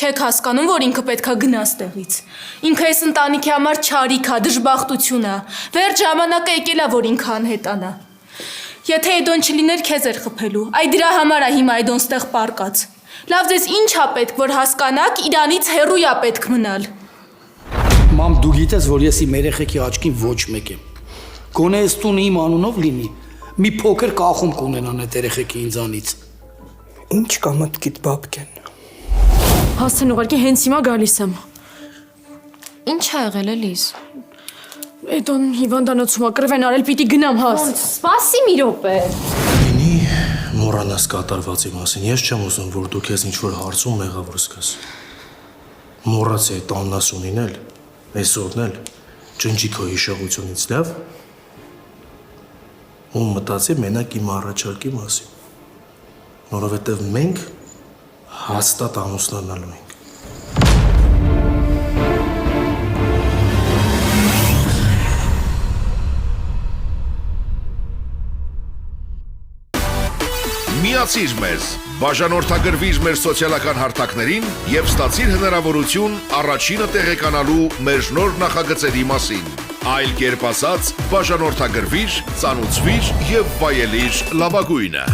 չեք հասկանում, որ ինքը պետքա գնա ստեղից։ Ինքը այս ընտանիքի համար չարիք է, դժբախտություն է։ Վերջ ժամանակը եկել է, որ ինքը անհետանա։ Եթե Էդոն չլիներ, քեզ էր խփելու։ Այ դրա համար է հիմա Էդոն ստեղ պարկած։ Լավ, ձեզ ինչ է պետք, որ հասկանաք, իրանից հեռու է պետք մնալ։ Մամ, դու գիտես, որ ես իմ երեխեքի աչքին ոչ մեկ եմ։ Գոնե այս տունը իմ անունով լինի, մի փոքր կախում կունենան այդ երեխեքի ինձանից։ Ինչ կա մտքիդ բաբկեն։ Հասցեն ուղղակի հենց հիմա գալիս եմ։ Ինչ ա եղել Էլիս։ Էդոն հիվանդանոցում ա կռվեն արել, պիտի գնամ հաս։ Սպասի մի րոպե։ Լինի մոռանաս կատարվածի մասին։ Ես չեմ ուզում, որ դու քեզ ինչ-որ հարցում մեղավոր զգաս։ Մոռացի այդ աննասունին էլ, այսօրն էլ, ջնջի քո հիշողությունից, լավ։ Ու մտածի մենակ իմ առաջարկի մասին։ Որովհետև մենք հաստատ ամուսնանալու ենք։ Միացիր մեզ, բաժանորդագրվիր մեր սոցիալական հարթակներին և ստացիր հնարավորություն առաջինը տեղեկանալու մեր նոր նախագծերի մասին։ Այլ կերպ ասած, բաժանորդագրվիր, ծանուցվիր և վայելիր լավագույնը։